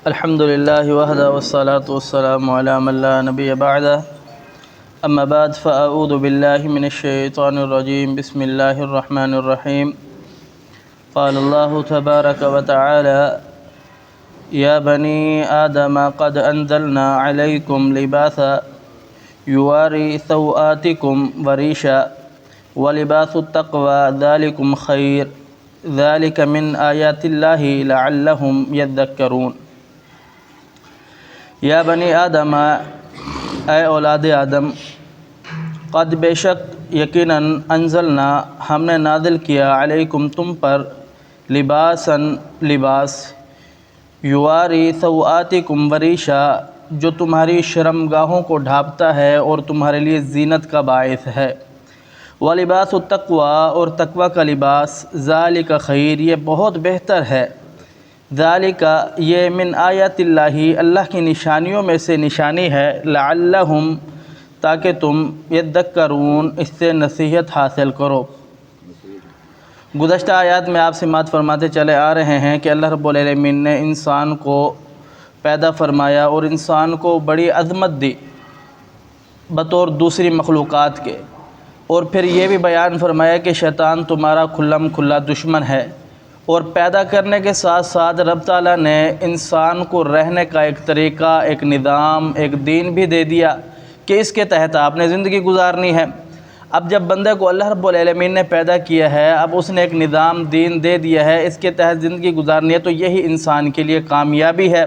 الحمد لله وحده والصلاة والسلام على من لا نبي بعده أما بعد فأعوذ بالله من الشيطان الرجيم بسم الله الرحمن الرحيم قال الله تبارك وتعالى يا بني آدم قد أنزلنا عليكم لباسا يواري سوآتكم وريشا ولباس التقوى ذلكم خير ذلك من آيات الله لعلهم يذكرون یا بنی آدم، اے اولاد آدم، قد بے شک یقیناً انزلنا ہم نے نازل کیا علیکم تم پر لباساً لباس یواری سوآتکم وریشا جو تمہاری شرمگاہوں کو ڈھانپتا ہے اور تمہارے لیے زینت کا باعث ہے، ولباس التقوی اور تقوی کا لباس ذالک خیر یہ بہت بہتر ہے، ذالک یہ من آیات اللہ اللہ کی نشانیوں میں سے نشانی ہے، لعلہم تاکہ تم یذکرون اس سے نصیحت حاصل کرو۔ گزشتہ آیات میں آپ سماعت فرماتے چلے آ رہے ہیں کہ اللہ رب العالمین نے انسان کو پیدا فرمایا اور انسان کو بڑی عظمت دی بطور دوسری مخلوقات کے، اور پھر یہ بھی بیان فرمایا کہ شیطان تمہارا کھلم کھلا دشمن ہے، اور پیدا کرنے کے ساتھ ساتھ رب تعالیٰ نے انسان کو رہنے کا ایک طریقہ، ایک نظام، ایک دین بھی دے دیا کہ اس کے تحت آپ نے زندگی گزارنی ہے۔ اب جب بندے کو اللہ رب العالمین نے پیدا کیا ہے، اب اس نے ایک نظام دین دے دیا ہے، اس کے تحت زندگی گزارنی ہے، تو یہی انسان کے لیے کامیابی ہے۔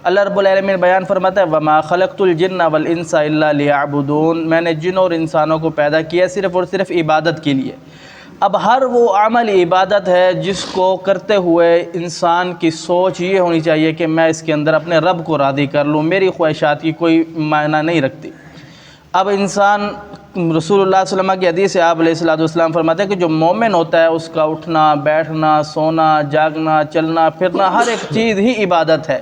اللہ رب العالمین بیان فرماتا ہے وَمَا خَلَقْتُ الْجِنَّ وَالْإِنسَ إِلَّا لِيَعْبُدُونَ میں نے جن اور انسانوں کو پیدا کیا صرف اور صرف عبادت کے لیے۔ اب ہر وہ عمل عبادت ہے جس کو کرتے ہوئے انسان کی سوچ یہ ہونی چاہیے کہ میں اس کے اندر اپنے رب کو راضی کر لوں، میری خواہشات کی کوئی معنی نہیں رکھتی۔ اب انسان رسول اللہ صلی اللہ علیہ وسلم کی حدیث سے آپ علیہ السلام فرماتے ہیں کہ جو مومن ہوتا ہے اس کا اٹھنا، بیٹھنا، سونا، جاگنا، چلنا پھرنا ہر ایک چیز ہی عبادت ہے۔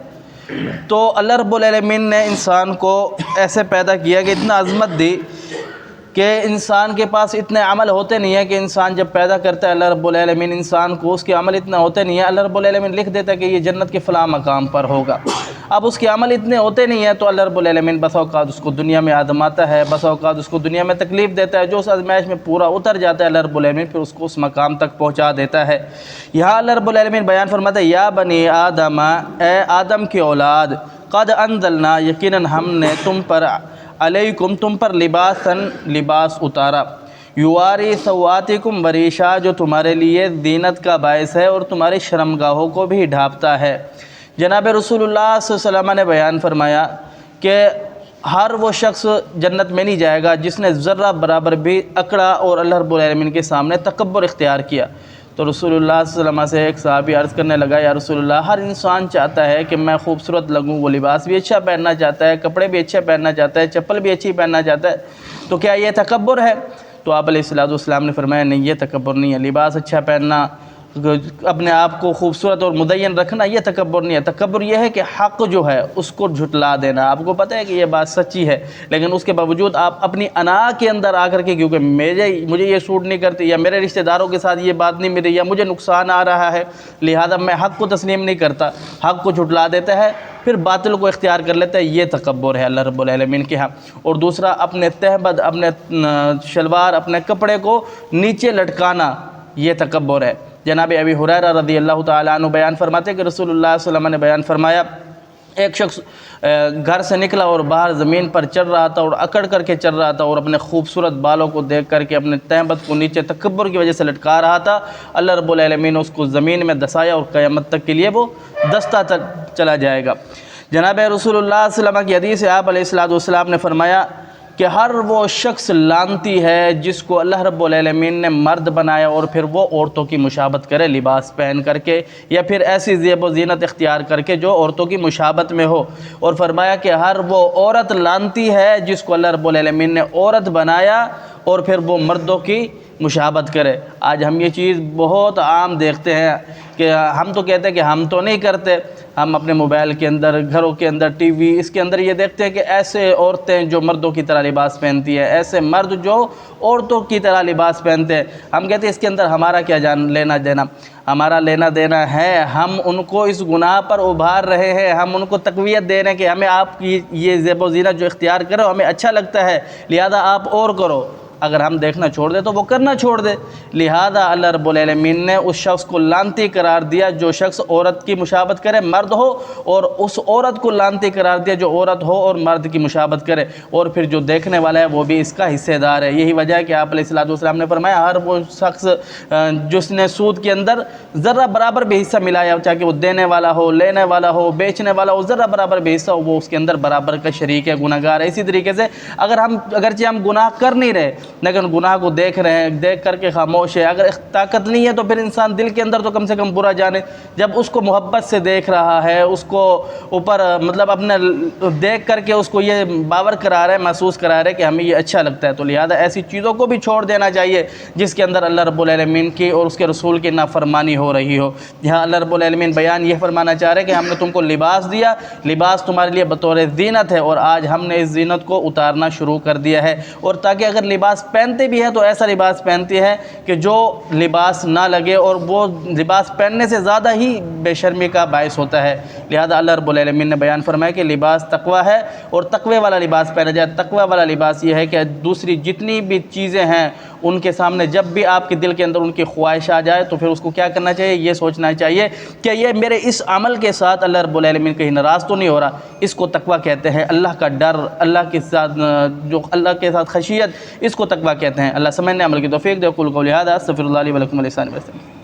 تو اللہ رب العالمین نے انسان کو ایسے پیدا کیا کہ اتنا عظمت دی کہ انسان کے پاس اتنے عمل ہوتے نہیں ہیں کہ انسان جب پیدا کرتا ہے اللہ رب العالمین انسان کو، اس کے عمل اتنا ہوتے نہیں ہیں، اللہ رب العالمین لکھ دیتا ہے کہ یہ جنت کے فلاں مقام پر ہوگا۔ اب اس کے عمل اتنے ہوتے نہیں ہیں تو اللہ رب العالمین بس اوقات اس کو دنیا میں آزماتا ہے، بس اوقات اس کو دنیا میں تکلیف دیتا ہے، جو اس آزمائش میں پورا اتر جاتا ہے اللہ رب العالمین پھر اس کو اس مقام تک پہنچا دیتا ہے۔ یہاں اللہ رب العالمین بیان فرماتا ہے یا بنی آدم، اے آدم کی اولاد، قد انزلنا یقیناً ہم نے تم پر علیکم تم پر لباساً لباس اتارا، یواری سوآتکم وریشا جو تمہارے لیے زینت کا باعث ہے اور تمہاری شرمگاہوں کو بھی ڈھانپتا ہے۔ جناب رسول اللہ صلی اللہ علیہ وسلم نے بیان فرمایا کہ ہر وہ شخص جنت میں نہیں جائے گا جس نے ذرہ برابر بھی اکڑا اور اللہ رب العالمین کے سامنے تکبر اختیار کیا۔ تو رسول اللہ صلی اللہ علیہ وسلم سے ایک صحابی عرض کرنے لگا یا رسول اللہ ہر انسان چاہتا ہے کہ میں خوبصورت لگوں، وہ لباس بھی اچھا پہننا چاہتا ہے، کپڑے بھی اچھے پہننا چاہتا ہے، چپل بھی اچھی پہننا چاہتا ہے، تو کیا یہ تکبر ہے؟ تو آپ علیہ السلام نے فرمایا نہیں، یہ تکبر نہیں ہے، لباس اچھا پہننا، اپنے آپ کو خوبصورت اور مدین رکھنا یہ تکبر نہیں ہے۔ تکبر یہ ہے کہ حق جو ہے اس کو جھٹلا دینا۔ آپ کو پتہ ہے کہ یہ بات سچی ہے لیکن اس کے باوجود آپ اپنی انا کے اندر آ کر کے کیونکہ مجھے یہ سوٹ نہیں کرتی یا میرے رشتہ داروں کے ساتھ یہ بات نہیں مل رہی یا مجھے نقصان آ رہا ہے لہذا میں حق کو تسلیم نہیں کرتا، حق کو جھٹلا دیتا ہے، پھر باطل کو اختیار کر لیتا ہے، یہ تکبر ہے اللہ رب العالمین کے ہاں۔ اور دوسرا اپنے تہبند، اپنے شلوار، اپنے کپڑے کو نیچے لٹکانا یہ تکبر ہے۔ جناب ابی ہریرہ رضی اللہ تعالیٰ عنہ بیان فرماتے ہیں کہ رسول اللہ صلی اللہ علیہ وسلم نے بیان فرمایا ایک شخص گھر سے نکلا اور باہر زمین پر چل رہا تھا اور اکڑ کر کے چل رہا تھا اور اپنے خوبصورت بالوں کو دیکھ کر کے اپنے تہبند کو نیچے تکبر کی وجہ سے لٹکا رہا تھا۔ اللہ رب العالمین نے اس کو زمین میں دسایا اور قیامت تک کے لیے وہ دستہ چلا جائے گا۔ جناب رسول اللہ صلی اللہ علیہ وسلم کی حدیث سے آپ علیہ السلام نے فرمایا کہ ہر وہ شخص لعنتی ہے جس کو اللہ رب العالمین نے مرد بنایا اور پھر وہ عورتوں کی مشابہت کرے لباس پہن کر کے یا پھر ایسی زیب و زینت اختیار کر کے جو عورتوں کی مشابہت میں ہو، اور فرمایا کہ ہر وہ عورت لعنتی ہے جس کو اللہ رب العالمین نے عورت بنایا اور پھر وہ مردوں کی مشابہت کرے۔ آج ہم یہ چیز بہت عام دیکھتے ہیں کہ ہم تو کہتے ہیں کہ ہم تو نہیں کرتے، ہم اپنے موبائل کے اندر، گھروں کے اندر، ٹی وی، اس کے اندر یہ دیکھتے ہیں کہ ایسے عورتیں جو مردوں کی طرح لباس پہنتی ہیں، ایسے مرد جو عورتوں کی طرح لباس پہنتے ہیں۔ ہم کہتے ہیں اس کے اندر ہمارا کیا لینا دینا؟ ہمارا لینا دینا ہے، ہم ان کو اس گناہ پر ابھار رہے ہیں، ہم ان کو تقویت دے رہے ہیں کہ ہمیں آپ کی یہ زیب و زینت جو اختیار کرو ہمیں اچھا لگتا ہے، لہذا آپ اور کرو۔ اگر ہم دیکھنا چھوڑ دیں تو وہ کرنا چھوڑ دے۔ لہذا اللہ رب العالمین نے اس شخص کو لعنتی قرار دیا جو شخص عورت کی مشابہت کرے، مرد ہو، اور اس عورت کو لعنتی قرار دیا جو عورت ہو اور مرد کی مشابہت کرے، اور پھر جو دیکھنے والا ہے وہ بھی اس کا حصے دار ہے۔ یہی وجہ ہے کہ آپ علیہ الصلوۃ والسلام نے فرمایا ہر وہ شخص جس نے سود کے اندر ذرہ برابر بھی حصہ ملایا، چاہے وہ دینے والا ہو، لینے والا ہو، بیچنے والا ہو، ذرہ برابر بھی حصہ ہو، وہ اس کے اندر برابر کا شریک ہے، گناہ گار ہے۔ اسی طریقے سے اگرچہ ہم گناہ کر نہیں رہے لیکن گناہ کو دیکھ رہے ہیں، دیکھ کر کے خاموش ہے، اگر طاقت نہیں ہے تو پھر انسان دل کے اندر تو کم سے کم برا جانے۔ جب اس کو محبت سے دیکھ رہا ہے، اس کو اوپر مطلب اپنے دیکھ کر کے اس کو یہ باور کرا رہا ہے، محسوس کرا رہا ہے کہ ہمیں یہ اچھا لگتا ہے، تو لہذا ایسی چیزوں کو بھی چھوڑ دینا چاہیے جس کے اندر اللہ رب العالمین کی اور اس کے رسول کی نافرمانی ہو رہی ہو۔ یہاں اللہ رب العالمین بیان یہ فرمانا چاہ رہے ہیں کہ ہم نے تم کو لباس دیا، لباس تمہارے لیے بطور زینت ہے، اور آج ہم نے اس زینت کو اتارنا شروع کر دیا ہے، اور تاکہ اگر لباس پہنتے بھی ہیں تو ایسا لباس پہنتی ہے کہ جو لباس نہ لگے اور وہ لباس پہننے سے زیادہ ہی بے شرمی کا باعث ہوتا ہے۔ لہذا اللہ رب العالمین نے بیان فرمایا کہ لباس تقوی ہے، اور تقوی والا لباس پہنا جائے۔ تقوی والا لباس یہ ہے کہ دوسری جتنی بھی چیزیں ہیں ان کے سامنے جب بھی آپ کے دل کے اندر ان کی خواہش آ جائے تو پھر اس کو کیا کرنا چاہیے؟ یہ سوچنا چاہیے کہ یہ میرے اس عمل کے ساتھ اللہ رب العالمین کہیں ناراض تو نہیں ہو رہا۔ اس کو تقوی کہتے ہیں، اللہ کا ڈر، اللہ کے ساتھ جو اللہ کے ساتھ خشیت، اس کو تقوی کہتے ہیں۔ اللہ سمجھنے عمل کی توفیق دے۔ قول قولی ھذا استغفر اللہ لی ولکم ولسائر المسلمین۔